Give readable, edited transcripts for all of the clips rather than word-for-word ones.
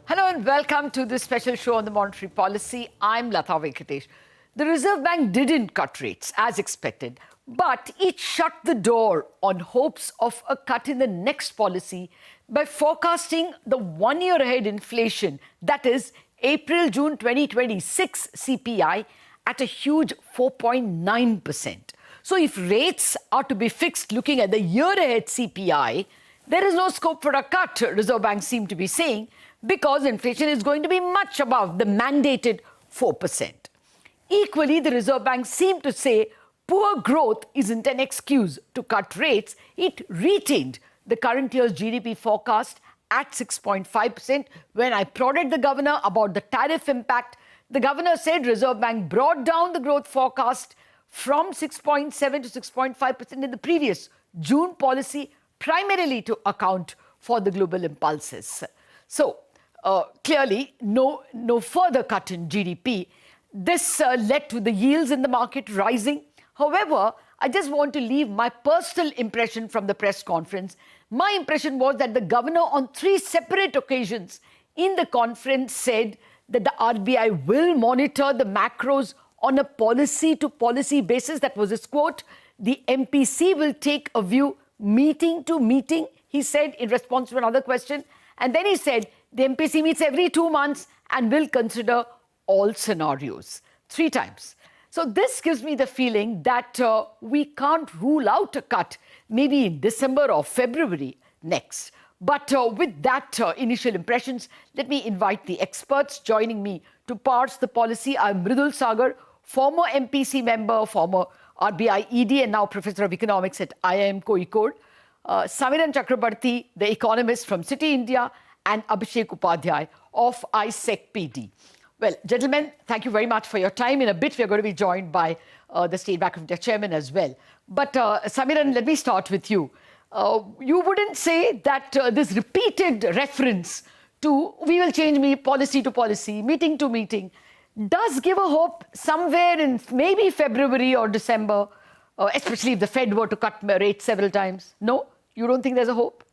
Hello and welcome to this special show on the monetary policy. I'm Latha Venkatesh. The Reserve Bank didn't cut rates as expected, but it shut the door on hopes of a cut in the next policy by forecasting the one-year ahead inflation, that is April-June 2026 CPI, at a huge 4.9%. So if rates are to be fixed looking at the year-ahead CPI, there is no scope for a cut, Reserve Bank seem to be saying, because inflation is going to be much above the mandated 4%. Equally, the Reserve Bank seemed to say poor growth isn't an excuse to cut rates. It retained the current year's GDP forecast at 6.5%. When I prodded the governor about the tariff impact, the governor said Reserve Bank brought down the growth forecast from 6.7 to 6.5% in the previous June policy, primarily to account for the global impulses. So, clearly, no further cut in GDP. This led to the yields in the market rising. However, I just want to leave my personal impression from the press conference. My impression was that the governor on 3 separate occasions in the conference said that the RBI will monitor the macros on a policy-to-policy basis. That was his quote. The MPC will take a view meeting to meeting, he said in response to another question. And then he said the MPC meets every 2 months and will consider all scenarios. 3 times. So this gives me the feeling that we can't rule out a cut maybe in December or February next. But with that initial impressions, let me invite the experts joining me to parse the policy. I'm Mridul, Saggar, former MPC member, former RBI ED, and now Professor of Economics at IIM Kozhikode. Samiran Chakraborty, the economist from Citi, India, and Abhishek Upadhyay of ICICI. Well, gentlemen, thank you very much for your time. In a bit, we're going to be joined by the State Bank of India chairman as well. But Samiran, let me start with you. You wouldn't say that this repeated reference to we will change policy to policy, meeting to meeting, does give a hope somewhere in maybe February or December, especially if the Fed were to cut rates several times? No? You don't think there's a hope?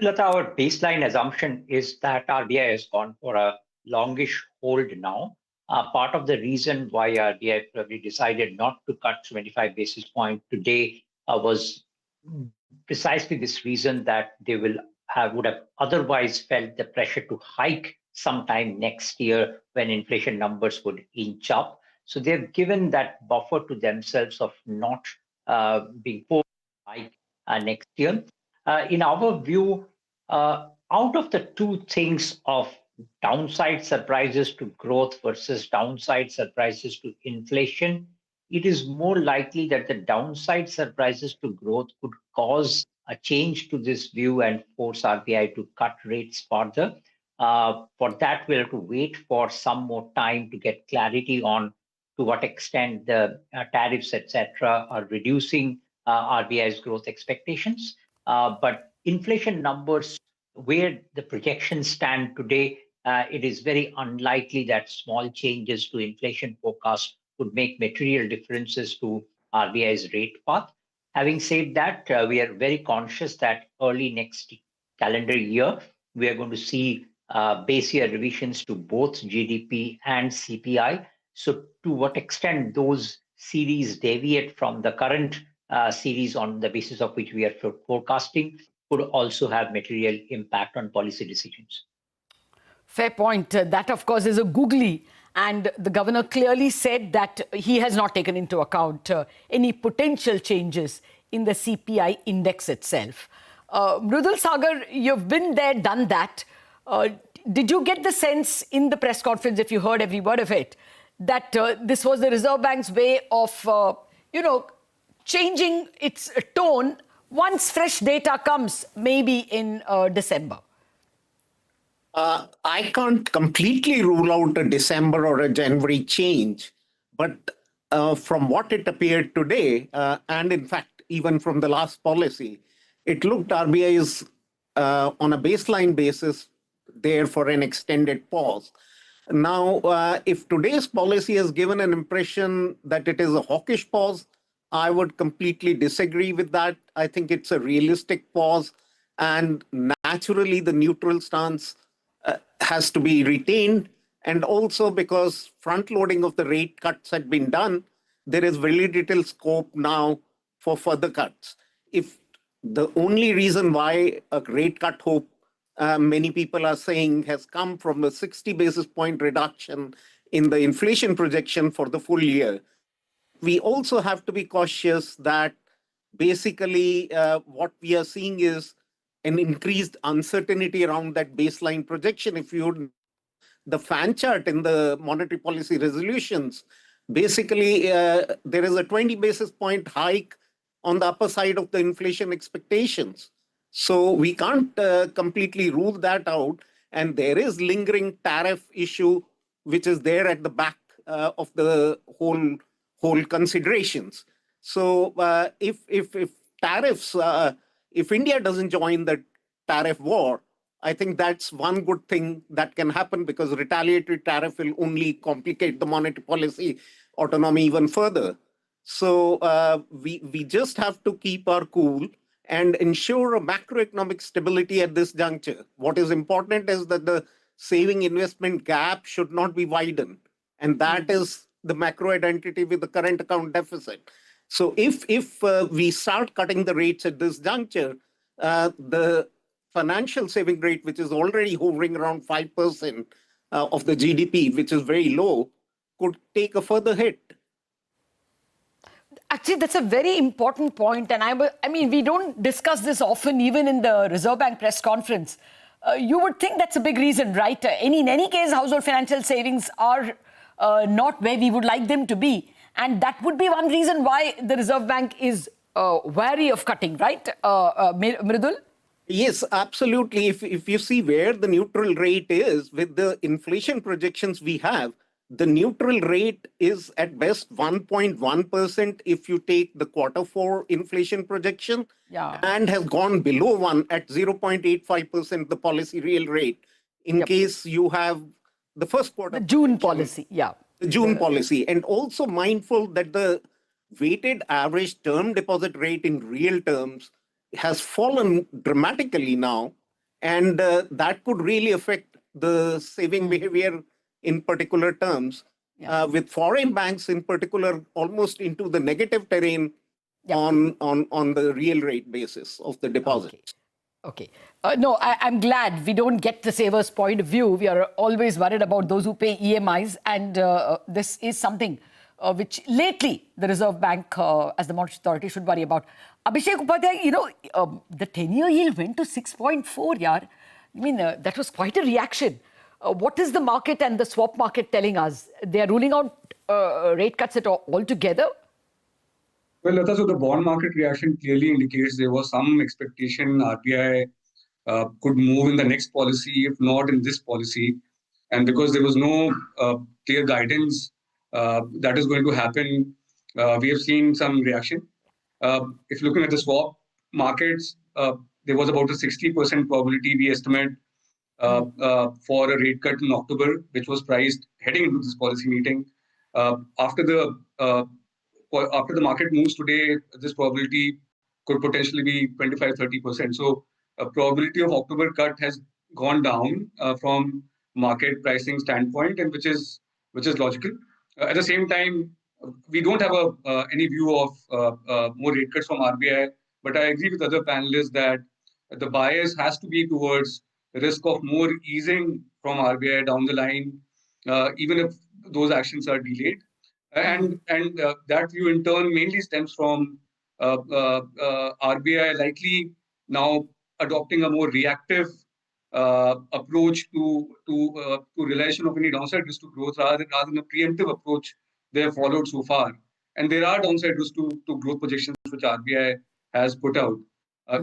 Latha, our baseline assumption is that RBI has gone for a longish hold now. Part of the reason why RBI probably decided not to cut 25 basis points today was precisely this reason, that they would have otherwise felt the pressure to hike sometime next year when inflation numbers would inch up. So they've given that buffer to themselves of not being forced to hike next year. In our view, out of the 2 things of downside surprises to growth versus downside surprises to inflation, it is more likely that the downside surprises to growth could cause a change to this view and force RBI to cut rates further. For that, we'll have to wait for some more time to get clarity on to what extent the tariffs, etc., are reducing RBI's growth expectations. But inflation numbers, where the projections stand today, it is very unlikely that small changes to inflation forecast would make material differences to RBI's rate path. Having said that, we are very conscious that early next calendar year, we are going to see base year revisions to both GDP and CPI. So to what extent those series deviate from the current series on the basis of which we are forecasting could also have material impact on policy decisions. Fair point. That, of course, is a googly. And the governor clearly said that he has not taken into account any potential changes in the CPI index itself. Mridul, Saggar, you've been there, done that. Did you get the sense in the press conference, if you heard every word of it, that this was the Reserve Bank's way of, changing its tone once fresh data comes, maybe in December? I can't completely rule out a December or a January change, but from what it appeared today, and in fact, even from the last policy, it looked RBI is on a baseline basis there for an extended pause. Now, if today's policy has given an impression that it is a hawkish pause, I would completely disagree with that. I think it's a realistic pause. and naturally the neutral stance has to be retained. And also because front loading of the rate cuts had been done, there is very little scope now for further cuts. If the only reason why a rate cut hope many people are saying has come from a 60 basis point reduction in the inflation projection for the full year, we also have to be cautious that basically what we are seeing is an increased uncertainty around that baseline projection. If you the fan chart in the monetary policy resolutions, basically there is a 20 basis point hike on the upper side of the inflation expectations. So we can't completely rule that out. And there is lingering tariff issue, which is there at the back of the whole considerations. So if tariffs, if India doesn't join the tariff war, I think that's one good thing that can happen, because retaliatory tariff will only complicate the monetary policy autonomy even further. So we just have to keep our cool and ensure a macroeconomic stability at this juncture. What is important is that the saving investment gap should not be widened. And that is the macro identity with the current account deficit. So if we start cutting the rates at this juncture, the financial saving rate, which is already hovering around 5% of the GDP, which is very low, could take a further hit. Actually, that's a very important point. And I mean, we don't discuss this often, even in the Reserve Bank press conference. You would think that's a big reason, right? In any case, household financial savings are not where we would like them to be. And that would be one reason why the Reserve Bank is wary of cutting, right, Mridul? Yes, absolutely. If you see where the neutral rate is with the inflation projections we have, the neutral rate is at best 1.1% if you take the Q4 inflation projection, and has gone below 1 at 0.85%, the policy real rate, in case you have the first quarter. The June policy, The June policy. And also mindful that the weighted average term deposit rate in real terms has fallen dramatically now, and that could really affect the saving behavior in particular terms, with foreign banks in particular almost into the negative terrain on the real rate basis of the deposits. Okay. No, I'm glad we don't get the saver's point of view. We are always worried about those who pay EMIs, and this is something which lately the Reserve Bank, as the monetary authority, should worry about. Abhishek, Upadhyay, you know, the 10-year yield went to 6.4, yaar. I mean, that was quite a reaction. What is the market and the swap market telling us? They are ruling out rate cuts altogether? Well, Latha, so the bond market reaction clearly indicates there was some expectation RBI could move in the next policy, if not in this policy. And because there was no clear guidance that is going to happen, we have seen some reaction. If looking at the swap markets, there was about a 60% probability, we estimate, for a rate cut in October, which was priced heading into this policy meeting. After the market moves today, this probability could potentially be 25-30%. So a probability of October cut has gone down from market pricing standpoint, and which is logical. At the same time, we don't have any view of more rate cuts from RBI, but I agree with other panelists that the bias has to be towards the risk of more easing from RBI down the line, even if those actions are delayed. And that view in turn mainly stems from RBI likely now adopting a more reactive approach to realization of any downside risk to growth rather than a preemptive approach they have followed so far. And there are downside risks to growth projections which RBI has put out.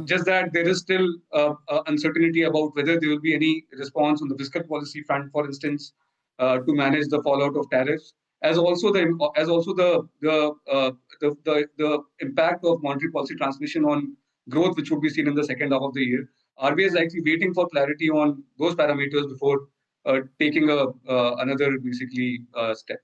Just that there is still uncertainty about whether there will be any response on the fiscal policy front, for instance, to manage the fallout of tariffs, as also the impact of monetary policy transmission on growth, which would be seen in the second half of the year. RBI is likely waiting for clarity on those parameters before taking another basically step.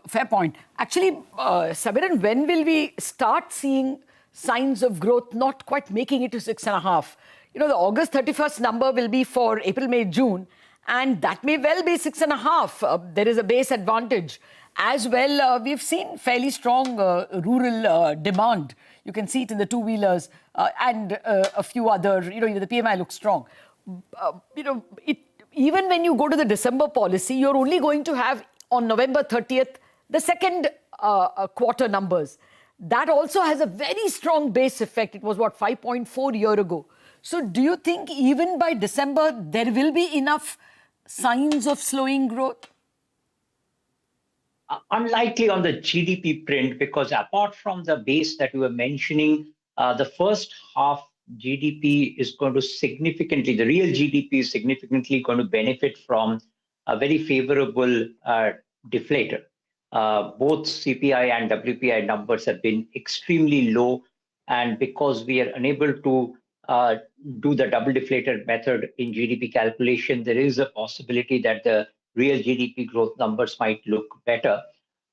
Fair point. Actually, Samiran, when will we start seeing signs of growth not quite making it to 6.5? the August 31st number will be for April, May, June, and that may well be 6.5. There is a base advantage. As well, we've seen fairly strong rural demand. You can see it in the two-wheelers and a few other, the PMI looks strong. Even when you go to the December policy, you're only going to have on November 30th, the second quarter numbers. That also has a very strong base effect. It was, 5.4 a year ago. So do you think even by December, there will be enough signs of slowing growth? Unlikely on the GDP print, because apart from the base that you were mentioning, the first half GDP is going to significantly, the real GDP is significantly going to benefit from a very favorable deflator. Both CPI and WPI numbers have been extremely low. And because we are unable to do the double deflator method in GDP calculation, there is a possibility that the real GDP growth numbers might look better.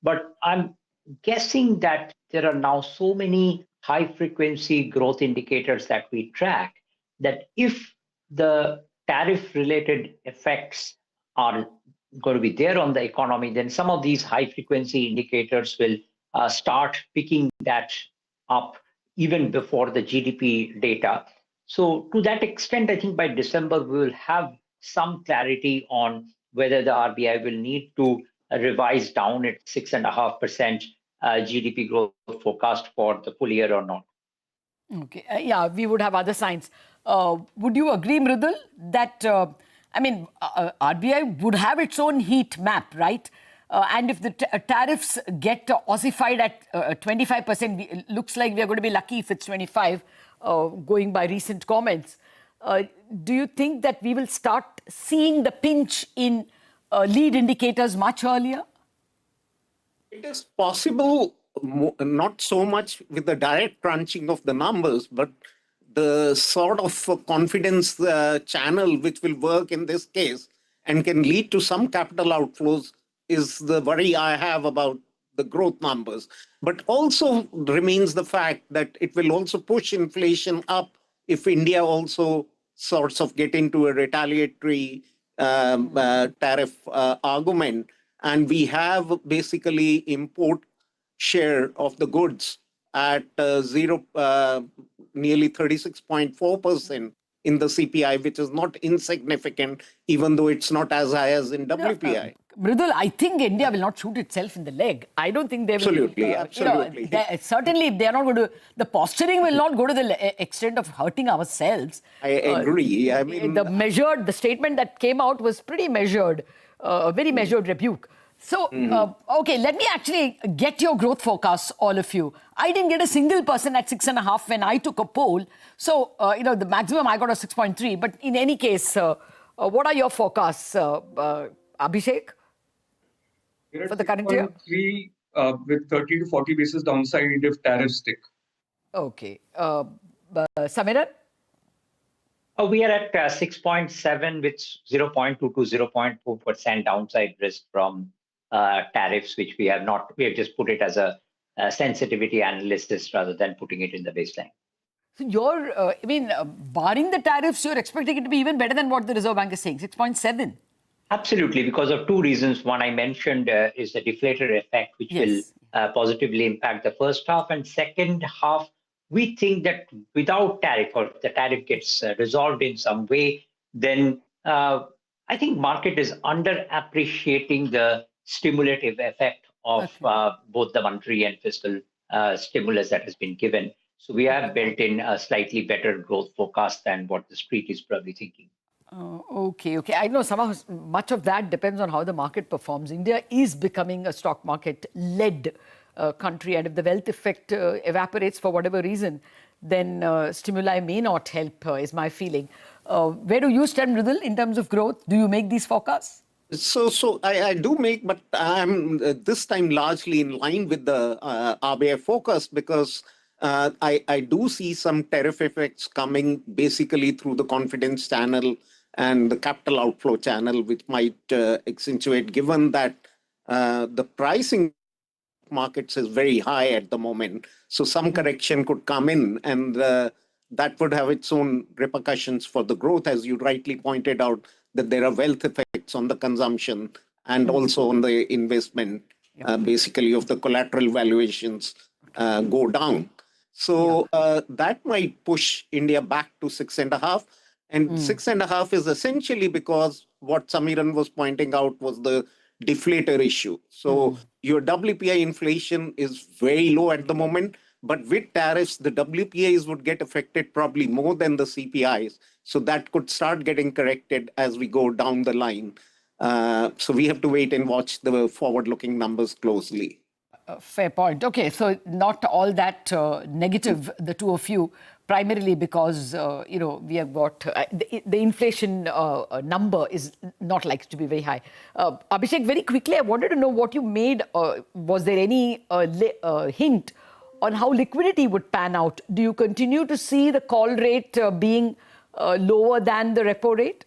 But I'm guessing that there are now so many high frequency growth indicators that we track that if the tariff related effects are going to be there on the economy, then some of these high frequency indicators will start picking that up even before the GDP data. So to that extent, I think by December, we will have some clarity on whether the RBI will need to revise down its 6.5% GDP growth forecast for the full year or not. Okay. Yeah, we would have other signs. Would you agree, Mridul, that, RBI would have its own heat map, right? And if the tariffs get ossified at 25%, it looks like we are going to be lucky if it's 25, going by recent comments. Do you think that we will start seeing the pinch in lead indicators much earlier? It is possible, not so much with the direct crunching of the numbers, but the sort of confidence channel which will work in this case and can lead to some capital outflows is the worry I have about the growth numbers. But also remains the fact that it will also push inflation up if India also sorts of get into a retaliatory tariff argument. And we have basically import share of the goods at nearly 36.4% in the CPI, which is not insignificant, even though it's not as high as in WPI. Mridul, I think India will not shoot itself in the leg. I don't think they will. Absolutely. Certainly, they are not going to. The posturing will not go to the extent of hurting ourselves. I agree. The statement that came out was pretty measured, a very measured rebuke. So, okay, let me actually get your growth forecasts, all of you. I didn't get a single person at 6.5 when I took a poll. So, the maximum I got was 6.3. But in any case, what are your forecasts, Abhishek, for the current year? 3 with 30 to 40 basis downside if tariffs stick. Okay. Samiran? We are at 6.7 with 0.2 to 0.4% downside risk from tariffs, which we have just put it as a sensitivity analysis rather than putting it in the baseline. So you're, barring the tariffs, you're expecting it to be even better than what the Reserve Bank is saying, 6.7. Absolutely, because of two reasons. One I mentioned is the deflator effect, which will positively impact the first half. And second half, we think that without tariff, or if the tariff gets resolved in some way, then I think market is underappreciating the stimulative effect of both the monetary and fiscal stimulus that has been given. So we have built in a slightly better growth forecast than what the street is probably thinking. Okay. I know much of that depends on how the market performs. India is becoming a stock market-led country, and if the wealth effect evaporates for whatever reason, then stimuli may not help, is my feeling. Where do you stand, Mridul, in terms of growth? Do you make these forecasts? So I do make, but I'm this time largely in line with the RBI focus, because I do see some tariff effects coming basically through the confidence channel and the capital outflow channel, which might accentuate, given that the pricing markets is very high at the moment. So some correction could come in, and that would have its own repercussions for the growth, as you rightly pointed out, that there are wealth effects on the consumption and also on the investment, basically, of the collateral valuations go down. So that might push India back to 6.5. And 6.5 is essentially because what Samiran was pointing out was the deflator issue. So your WPI inflation is very low at the moment, but with tariffs, the WPIs would get affected probably more than the CPIs. So that could start getting corrected as we go down the line. So we have to wait and watch the forward-looking numbers closely. Fair point. Okay, so not all that negative, the two of you, primarily because, we have got the inflation number is not likely to be very high. Abhishek, very quickly, I wanted to know what you made. Was there any hint on how liquidity would pan out? Do you continue to see the call rate being lower than the repo rate?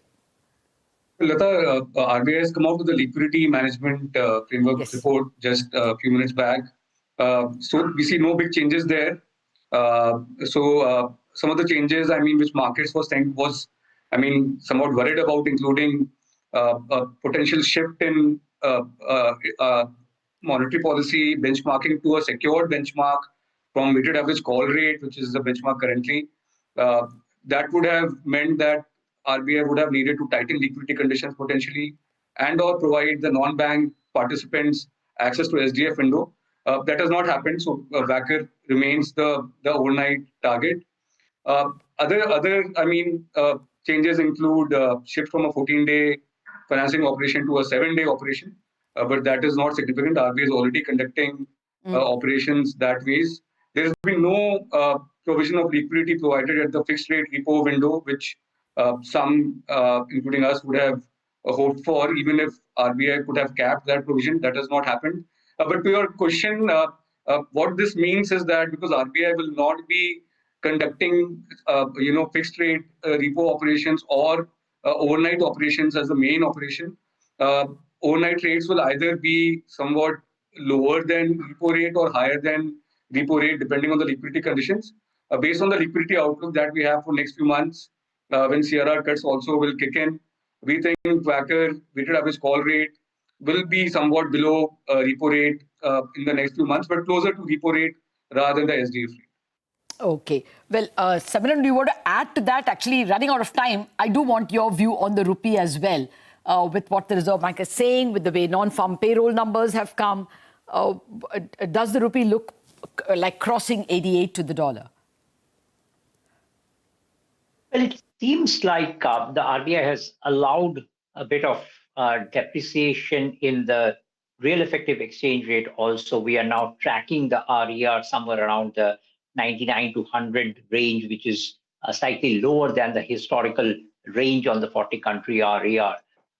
Latha, RBI has come out with the liquidity management framework report just a few minutes back. So we see no big changes there. So some of the changes, which markets was somewhat worried about, including a potential shift in monetary policy benchmarking to a secured benchmark from weighted average call rate, which is the benchmark currently. That would have meant that RBI would have needed to tighten liquidity conditions potentially and or provide the non-bank participants access to SDF window. That has not happened, so WACR remains the overnight target. Other changes include shift from a 14-day financing operation to a 7-day operation, but that is not significant. RBI is already conducting operations that ways. There has been no provision of liquidity provided at the fixed rate repo window, which some, including us, would have hoped for, even if RBI could have capped that provision. That has not happened. But to your question, what this means is that because RBI will not be conducting, fixed rate repo operations or overnight operations as the main operation, overnight rates will either be somewhat lower than repo rate or higher than repo rate, depending on the liquidity conditions. Based on the liquidity outlook that we have for next few months, when CRR cuts also will kick in, we think WACR, weighted average call rate, will be somewhat below repo rate in the next few months, but closer to repo rate rather than the SDF rate. Okay. Well, Samiran, do you want to add to that? Actually, running out of time, I do want your view on the rupee as well, with what the Reserve Bank is saying, with the way non-farm payroll numbers have come. Does the rupee look like crossing 88 to the dollar? Well, it seems like the RBI has allowed a bit of depreciation in the real effective exchange rate. Also, we are now tracking the RER somewhere around the 99 to 100 range, which is slightly lower than the historical range on the 40-country RER.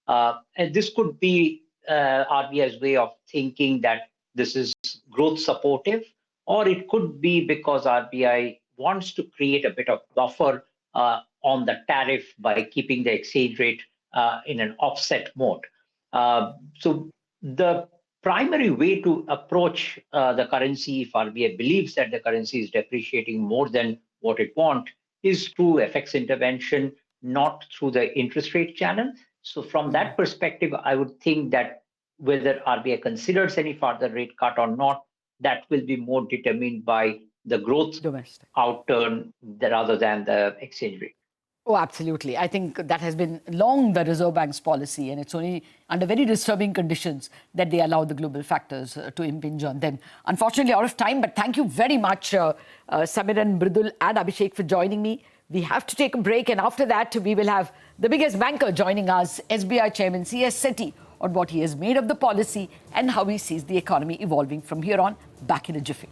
And this could be RBI's way of thinking that this is growth supportive, or it could be because RBI wants to create a bit of buffer on the tariff by keeping the exchange rate in an offset mode. So the primary way to approach the currency, if RBI believes that the currency is depreciating more than what it wants, is through FX intervention, not through the interest rate channel. So from that perspective, I would think that whether RBI considers any further rate cut or not, that will be more determined by the growth outturn rather than the exchange rate. Oh, absolutely. I think that has been long the Reserve Bank's policy, and it's only under very disturbing conditions that they allow the global factors to impinge on them. Unfortunately, out of time, but thank you very much, Samiran, Mridul and Abhishek, for joining me. We have to take a break, and after that, we will have the biggest banker joining us, SBI Chairman C.S. Citi, on what he has made of the policy and how he sees the economy evolving from here on. Back in a jiffy.